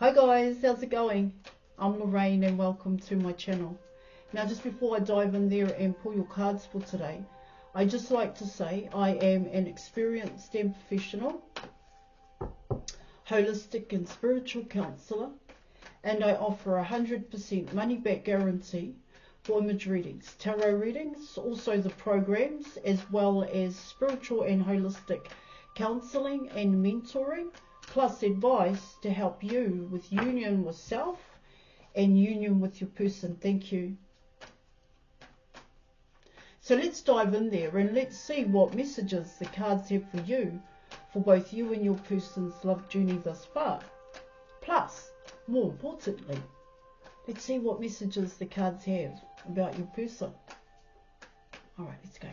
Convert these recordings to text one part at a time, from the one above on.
Hi guys, how's it going? I'm Lorraine and welcome to my channel. Now just before I dive in there and pull your cards for today, I just like to say I am an experienced and professional, holistic and spiritual counsellor, and I offer 100% money back guarantee for image readings, tarot readings, also the programs, as well as spiritual and holistic counselling and mentoring, plus advice to help you with union with self and union with your person. Thank you. So let's dive in there and let's see what messages the cards have for you, for both you and your person's love journey thus far. Plus, more importantly, let's see what messages the cards have about your person. Alright, let's go.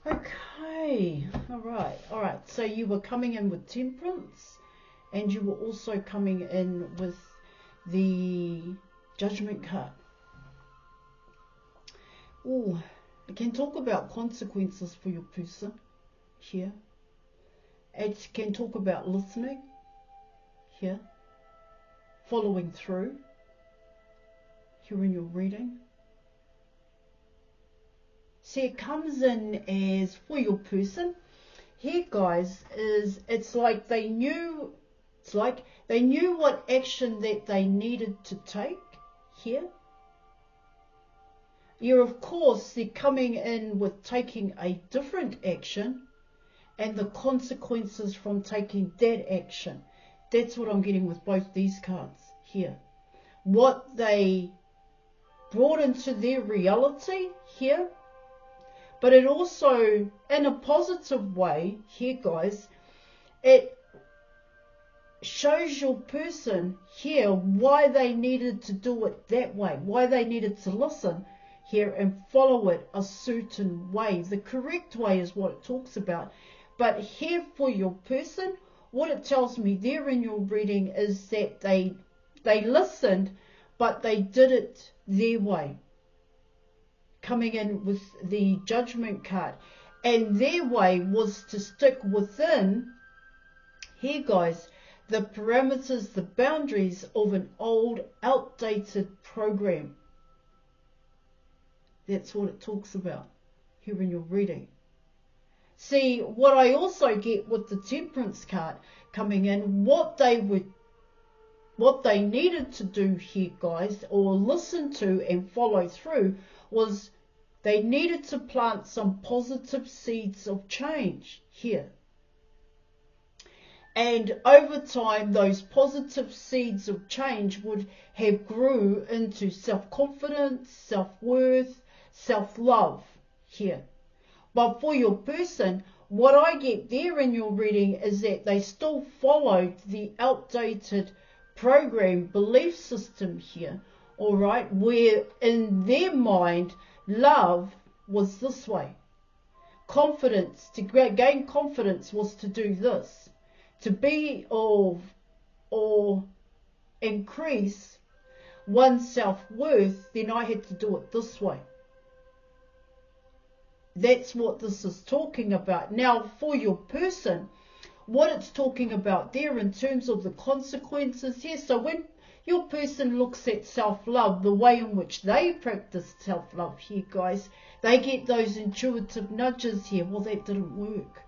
Okay, all right, so you were coming in with Temperance, and you were also coming in with the Judgment card. Oh, it can talk about consequences for your person here. It can talk about listening here, following through here in your reading. See, it comes in as for your person here, guys, is it's like they knew what action that they needed to take here. Yeah, of course, they're coming in with taking a different action and the consequences from taking that action. That's what I'm getting with both these cards here. What they brought into their reality here. But it also, in a positive way here, guys, it shows your person here why they needed to do it that way, why they needed to listen here and follow it a certain way. The correct way is what it talks about. But here for your person, what it tells me there in your reading is that they listened, but they did it their way. Coming in with the Judgment card, and their way was to stick within here, guys, the parameters, the boundaries of an old, outdated program. That's what it talks about here in your reading. See, what I also get with the Temperance card coming in, what they needed to do here, guys, or listen to and follow through, was they needed to plant some positive seeds of change here. And over time, those positive seeds of change would have grew into self-confidence, self-worth, self-love here. But for your person, what I get there in your reading is that they still followed the outdated program belief system here, all right, where in their mind, love was this way. Confidence, to gain confidence was to do this. To be or increase one's self-worth, then I had to do it this way. That's what this is talking about. Now, for your person, what it's talking about there in terms of the consequences here. So when your person looks at self-love, the way in which they practice self-love here, guys, they get those intuitive nudges here. Well, that didn't work.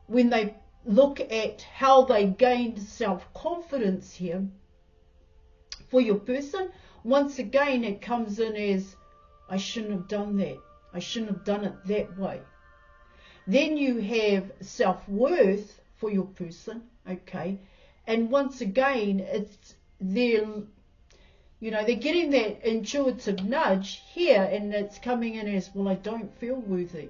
When they look at how they gained self-confidence here, for your person, once again, it comes in as, I shouldn't have done that. I shouldn't have done it that way. Then you have self-worth for your person, okay? And once again, it's they're getting that intuitive nudge here, and it's coming in as, well, I don't feel worthy.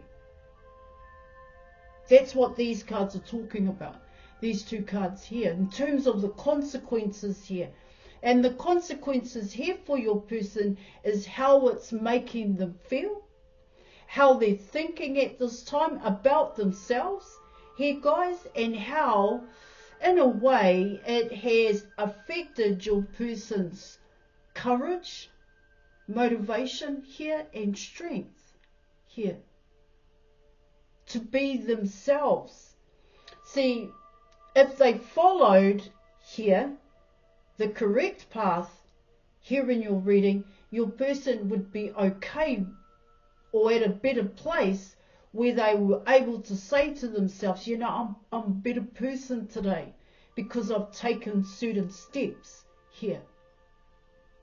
That's what these cards are talking about, these two cards here, in terms of the consequences here. And the consequences here for your person is how it's making them feel, how they're thinking at this time about themselves here, guys, and how in a way, it has affected your person's courage, motivation here, and strength here to be themselves. See, if they followed here the correct path here in your reading, your person would be okay or at a better place where they were able to say to themselves, you know, I'm a better person today because I've taken certain steps here.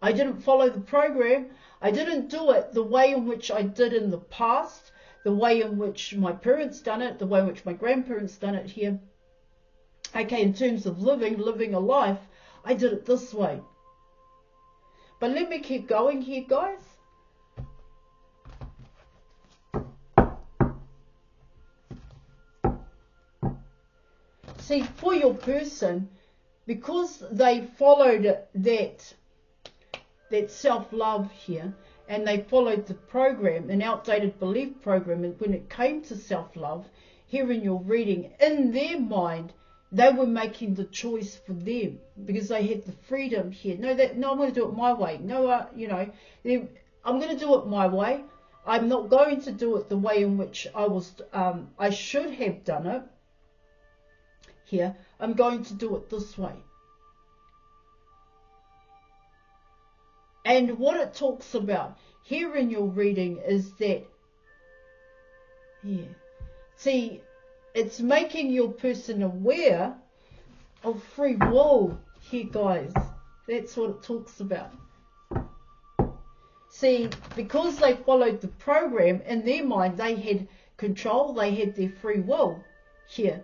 I didn't follow the program. I didn't do it the way in which I did in the past, the way in which my parents done it, the way in which my grandparents done it here. Okay, in terms of living a life, I did it this way. But let me keep going here, guys. See, for your person, because they followed that self-love here, and they followed the program, an outdated belief program, and when it came to self-love, here in your reading, in their mind, they were making the choice for them because they had the freedom here. No, I'm going to do it my way. No, you know, I'm going to do it my way. I'm not going to do it the way in which I should have done it. Here, I'm going to do it this way. And what it talks about here in your reading is that, see, it's making your person aware of free will here, guys. That's what it talks about. See, because they followed the program, in their mind, they had control, they had their free will here.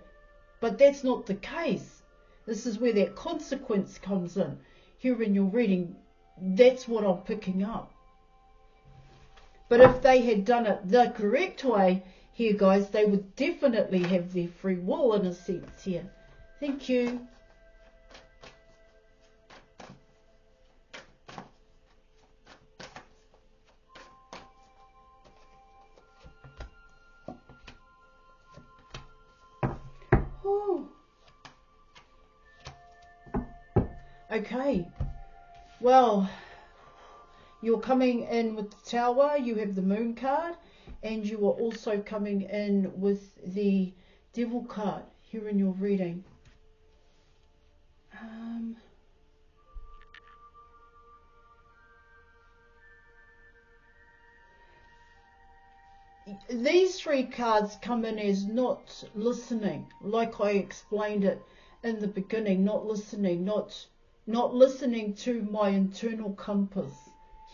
But that's not the case. This is where that consequence comes in. Here in your reading, that's what I'm picking up. But if they had done it the correct way, here, guys, they would definitely have their free will in a sense here. Thank you. Okay, well, you're coming in with the Tower, you have the Moon card, and you are also coming in with the Devil card here in your reading. These three cards come in as not listening, like I explained it in the beginning, not listening, not listening to my internal compass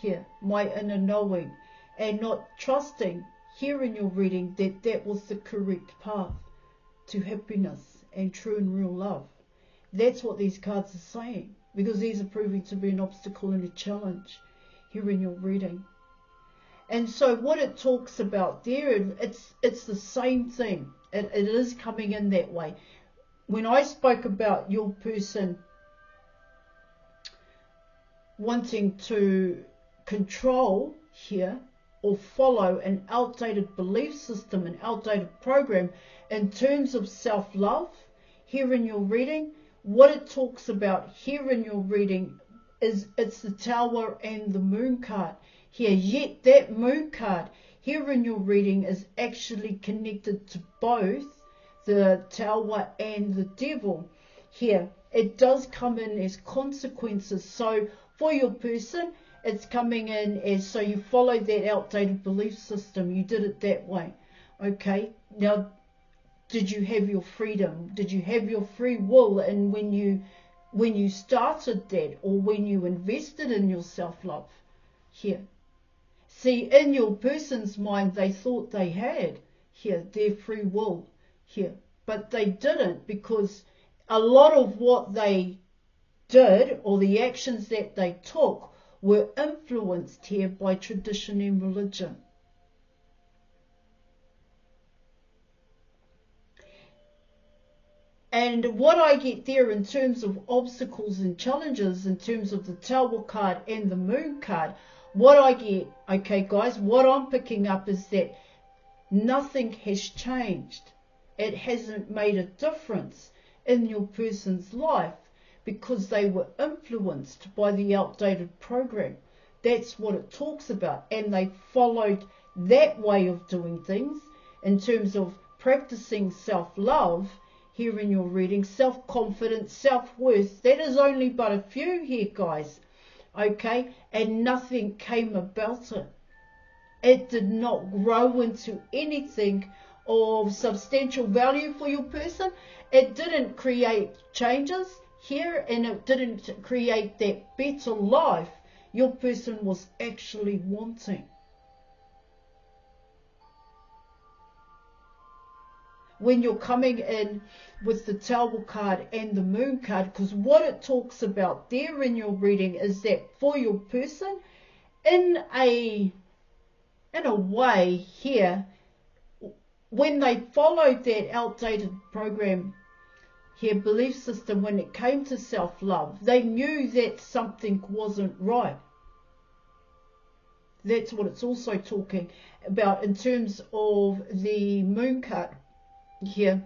here, my inner knowing, and not trusting here in your reading that that was the correct path to happiness and true and real love. That's what these cards are saying, because these are proving to be an obstacle and a challenge here in your reading. And so what it talks about there, it's the same thing. It is coming in that way. When I spoke about your person wanting to control here or follow an outdated belief system, an outdated program in terms of self-love, here in your reading, what it talks about here in your reading is it's the Tower and the Moon card here. Yet that Moon card here in your reading is actually connected to both the Tower and the Devil here. It does come in as consequences. So for your person, it's coming in as, so you followed that outdated belief system. You did it that way. Okay. Now, did you have your freedom? Did you have your free will? And when you started that, or when you invested in your self-love here? See, in your person's mind, they thought they had here their free will here, but they didn't, because a lot of what they did, or the actions that they took, were influenced here by tradition and religion. And what I get there in terms of obstacles and challenges, in terms of the Tower card and the Moon card, what I get, okay guys, what I'm picking up is that nothing has changed. It hasn't made a difference in your person's life because they were influenced by the outdated program. That's what it talks about. And they followed that way of doing things in terms of practicing self-love here in your reading, self-confidence, self-worth. That is only but a few here, guys. Okay? And nothing came about it. It did not grow into anything of substantial value for your person. It didn't create changes here, and it didn't create that better life your person was actually wanting. When you're coming in with the Tower card and the Moon card, because what it talks about there in your reading is that for your person, in a way here, when they followed that outdated program here, belief system, when it came to self-love, they knew that something wasn't right. That's what it's also talking about in terms of the Moon card here.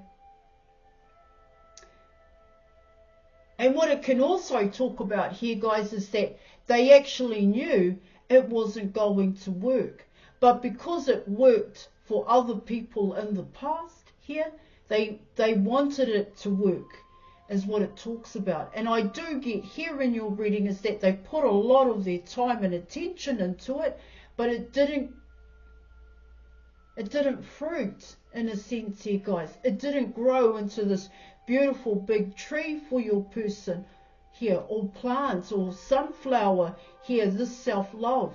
And what it can also talk about here, guys, is that they actually knew it wasn't going to work. But because it worked for other people in the past here, they wanted it to work, is what it talks about. And I do get here in your reading is that they put a lot of their time and attention into it, but it didn't fruit in a sense here, guys. It didn't grow into this beautiful big tree for your person here, or plants, or sunflower here, this self-love.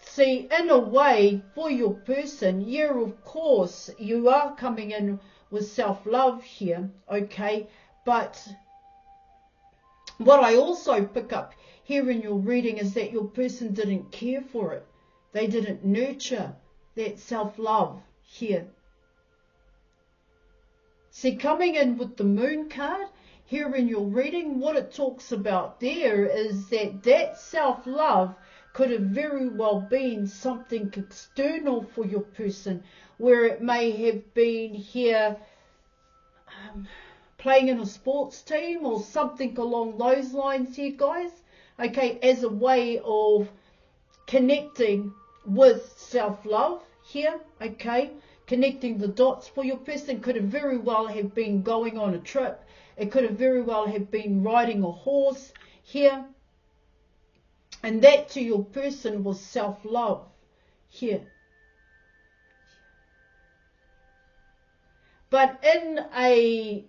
See, in a way, for your person, yeah, of course, you are coming in with self-love here, okay? But what I also pick up here in your reading is that your person didn't care for it. They didn't nurture that self-love here. See, coming in with the Moon card here in your reading, what it talks about there is that self-love could have very well been something external for your person, where it may have been here playing in a sports team or something along those lines here, guys, okay, as a way of connecting with self-love here, okay, connecting the dots for your person. Could have very well have been going on a trip. It could have very well have been riding a horse here. And that to your person was self-love here. But in a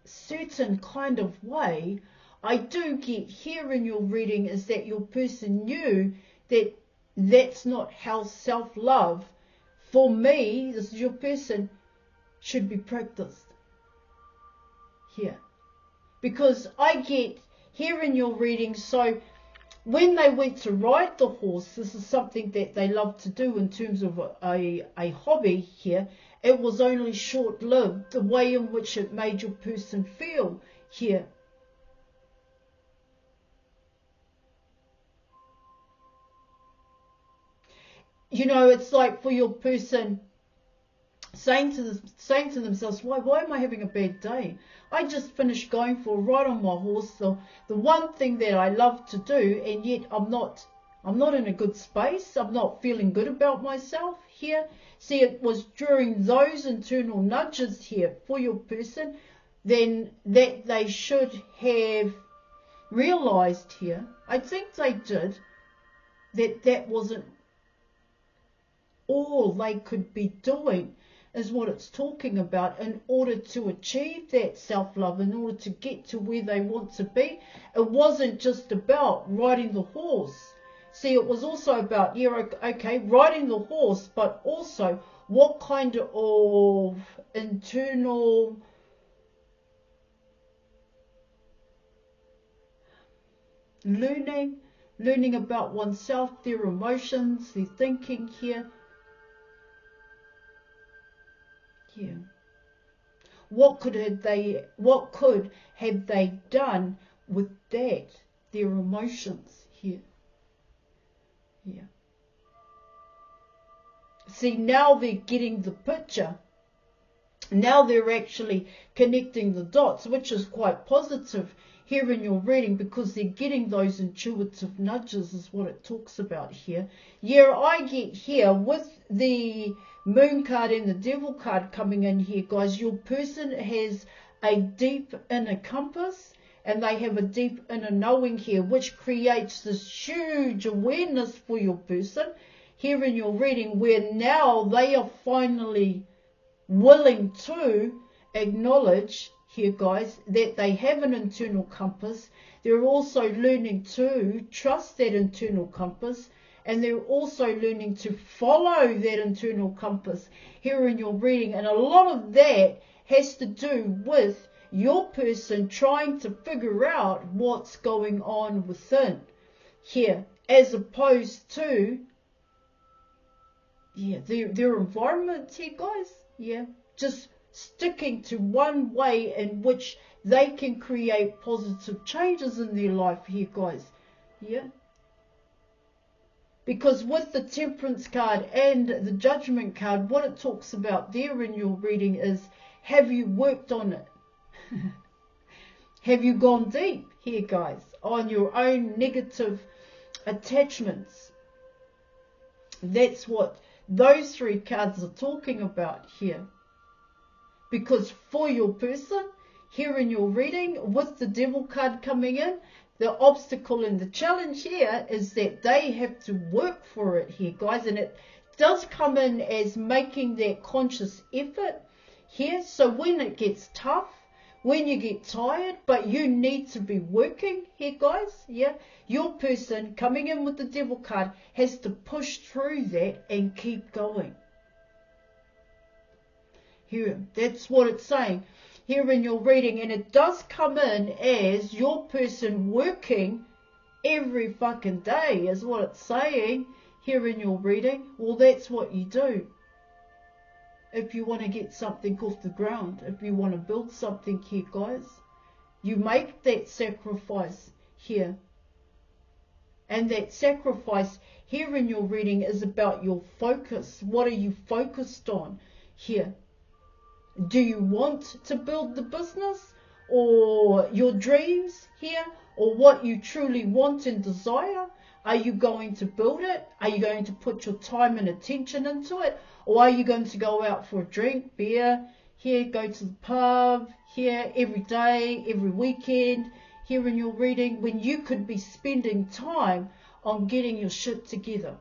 certain kind of way, I do get here in your reading is that your person knew that that's not how self-love, for me, this is your person, should be practiced here. Because I get here in your reading, so when they went to ride the horse, this is something that they love to do in terms of a hobby here. It was only short-lived, the way in which it made your person feel here. You know, it's like for your person saying to themselves, why am I having a bad day? I just finished going for a ride on my horse, the one thing that I love to do, and yet I'm not in a good space. I'm not feeling good about myself here. See, it was during those internal nudges here for your person then that they should have realized here, I think they did, that wasn't all they could be doing, is what it's talking about, in order to achieve that self-love, in order to get to where they want to be. It wasn't just about riding the horse. See, it was also about, yeah, okay, riding the horse, but also what kind of internal learning about oneself, their emotions, their thinking here. Yeah. What could have they done with that, their emotions here? Yeah. See, now they're getting the picture. Now they're actually connecting the dots, which is quite positive here in your reading, because they're getting those intuitive nudges is what it talks about here. Yeah, I get here with the moon card and the devil card coming in here, guys. Your person has a deep inner compass, and they have a deep inner knowing here, which creates this huge awareness for your person here in your reading, where now they are finally willing to acknowledge here, guys, that they have an internal compass. They're also learning to trust that internal compass, and they're also learning to follow that internal compass here in your reading. And a lot of that has to do with your person trying to figure out what's going on within here, as opposed to their environment here, guys. Just sticking to one way in which they can create positive changes in their life here, guys. Because with the Temperance card and the Judgment card, what it talks about there in your reading is, have you worked on it? Have you gone deep here, guys, on your own negative attachments? That's what those three cards are talking about here. Because for your person, here in your reading, with the Devil card coming in, the obstacle and the challenge here is that they have to work for it here, guys. And it does come in as making that conscious effort here. So when it gets tough, when you get tired, but you need to be working here, guys, your person coming in with the Devil card has to push through that and keep going. Here, that's what it's saying here in your reading. And it does come in as your person working every fucking day is what it's saying here in your reading. Well, that's what you do if you want to get something off the ground, if you want to build something here, guys. You make that sacrifice here. And that sacrifice here in your reading is about your focus. What are you focused on here? Do you want to build the business or your dreams here, or what you truly want and desire? Are you going to build it? Are you going to put your time and attention into it? Or are you going to go out for a drink, beer, here, go to the pub, here, every day, every weekend, here in your reading, when you could be spending time on getting your shit together?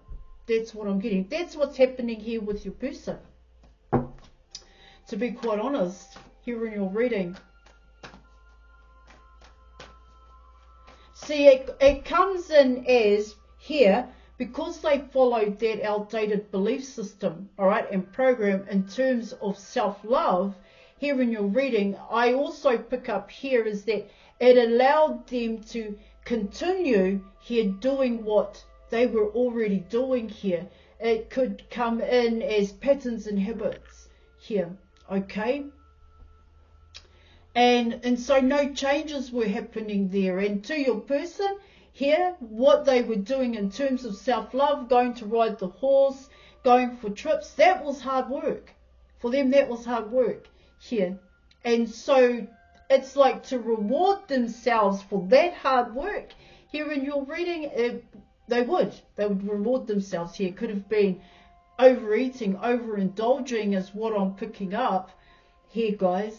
That's what I'm getting. That's what's happening here with your person. To be quite honest, here in your reading. See, it comes in as here, because they followed that outdated belief system, all right, and program in terms of self-love, here in your reading, I also pick up here is that it allowed them to continue here doing what they were already doing here. It could come in as patterns and habits here. Okay, and so no changes were happening there. And to your person here, what they were doing in terms of self-love, going to ride the horse, going for trips, that was hard work for them. That was hard work here. And so it's like to reward themselves for that hard work here in your reading. They would reward themselves here. It could have been overeating, overindulging is what I'm picking up here, guys.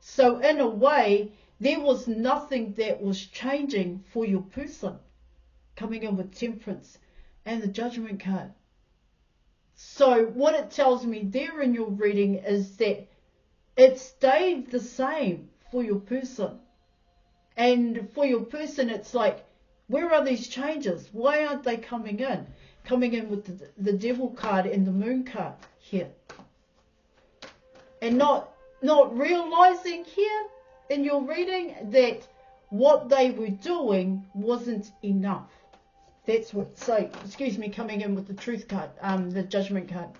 So in a way, there was nothing that was changing for your person coming in with Temperance and the Judgment card. So what it tells me there in your reading is that it stayed the same for your person. And for your person, it's like, where are these changes? Why aren't they coming in? Coming in with the Devil card and the Moon card here. And not realizing here in your reading that what they were doing wasn't enough. That's what, so, excuse me, coming in with the Truth card, the Judgment card.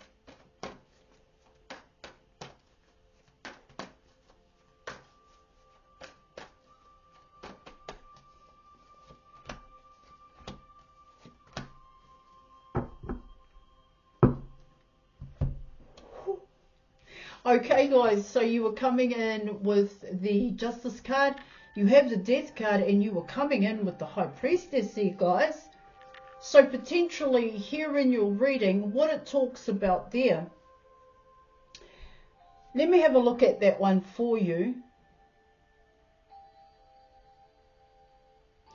Okay guys, so you were coming in with the Justice card, you have the Death card, and you were coming in with the High Priestess here, guys. So potentially here in your reading, what it talks about there. Let me have a look at that one for you.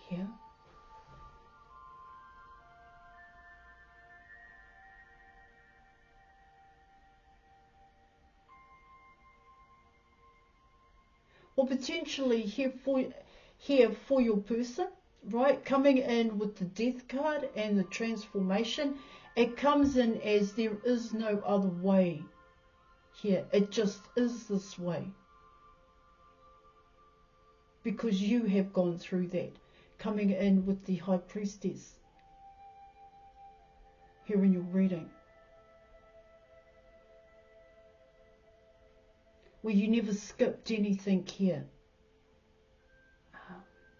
Here. Or potentially here for your person, right? Coming in with the Death card and the transformation, it comes in as there is no other way. Here, it just is this way. Because you have gone through that. Coming in with the High Priestess. Here in your reading. Where you never skipped anything here.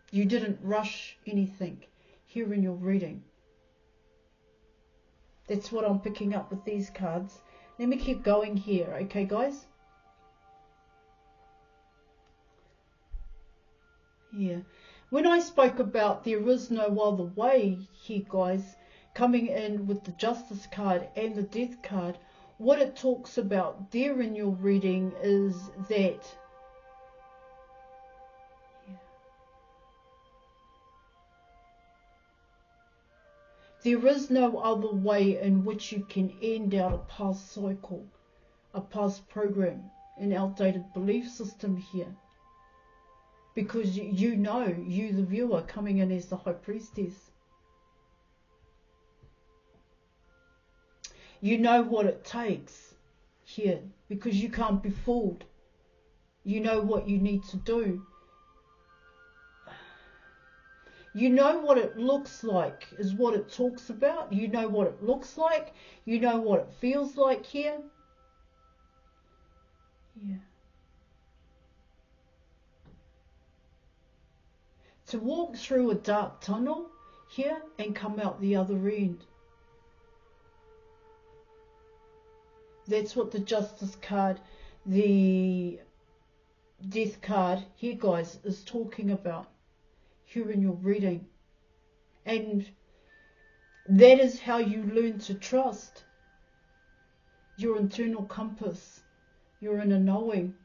You didn't rush anything here in your reading. That's what I'm picking up with these cards. Let me keep going here, okay guys? Yeah. When I spoke about there is no other way here, guys, coming in with the Justice card and the Death card, what it talks about there in your reading is that there is no other way in which you can end out a past cycle, a past program, an outdated belief system here. Because you know, you the viewer coming in as the High Priestess, you know what it takes here, because you can't be fooled. You know what you need to do. You know what it looks like is what it talks about. You know what it looks like. You know what it feels like here. Yeah. To walk through a dark tunnel here and come out the other end. That's what the Justice card, the Death card here, guys, is talking about here in your reading. And that is how you learn to trust your internal compass, your inner knowing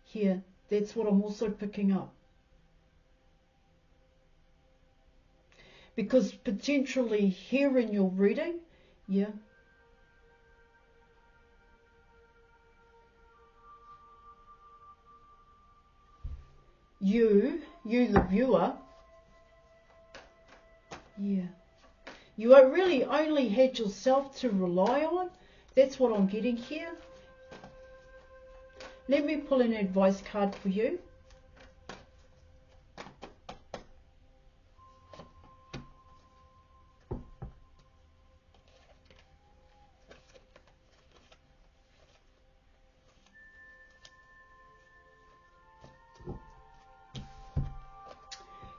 here. That's what I'm also picking up. Because potentially here in your reading, yeah, you the viewer, yeah, you really only had yourself to rely on. That's what I'm getting here. Let me pull an advice card for you.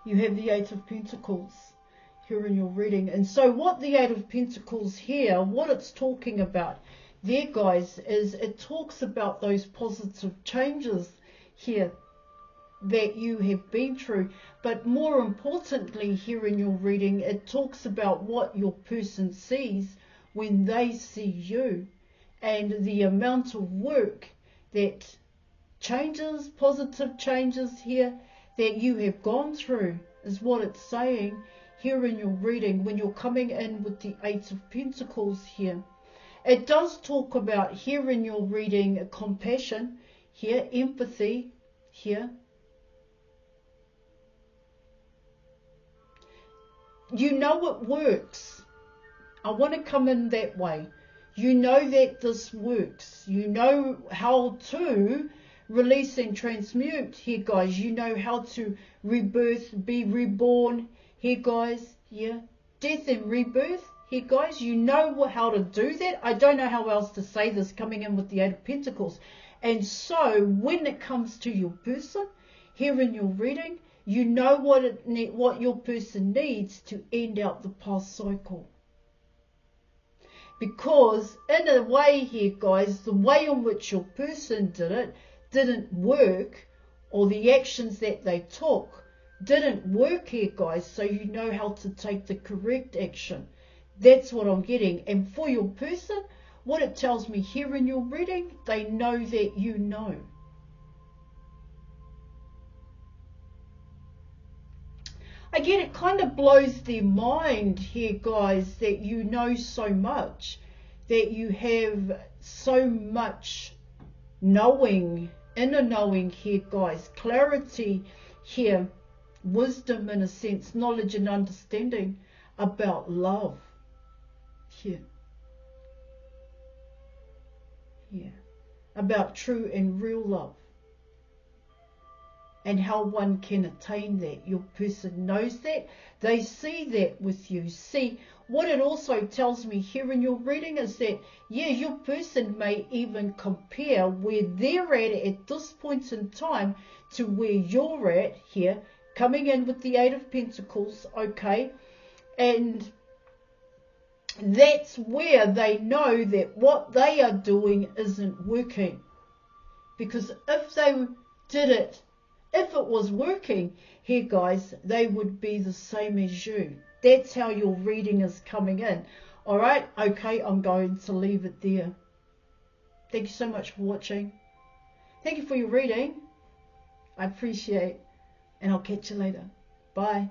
You have the Eight of Pentacles here in your reading. And so what the Eight of Pentacles here, what it's talking about there, guys, is it talks about those positive changes here that you have been through. But more importantly here in your reading, it talks about what your person sees when they see you, and the amount of work that changes, positive changes here, that you have gone through is what it's saying here in your reading when you're coming in with the Eight of Pentacles here. It does talk about here in your reading compassion here, empathy here. You know it works. I want to come in that way. You know that this works. You know how to release and transmute here, guys. You know how to rebirth, be reborn here, guys. Yeah, death and rebirth here, guys. You know how to do that. I don't know how else to say this coming in with the Eight of Pentacles. And so when it comes to your person here in your reading, you know what your person needs to end out the past cycle. Because in a way here, guys, the way in which your person did it didn't work, or the actions that they took didn't work here, guys, so you know how to take the correct action. That's what I'm getting. And for your person, what it tells me here in your reading, they know that you know. Again, it kind of blows their mind here, guys, that you know so much, that you have so much knowing, inner knowing here, guys, clarity here, wisdom in a sense, knowledge and understanding about love here. Yeah, about true and real love. And how one can attain that. Your person knows that. They see that with you. See, what it also tells me here in your reading is that, yeah, your person may even compare where they're at this point in time to where you're at here, coming in with the Eight of Pentacles, okay? And that's where they know that what they are doing isn't working. Because if they did it, if it was working here, guys, they would be the same as you. That's how your reading is coming in. All right? Okay, I'm going to leave it there. Thank you so much for watching. Thank you for your reading. I appreciate, and I'll catch you later. Bye.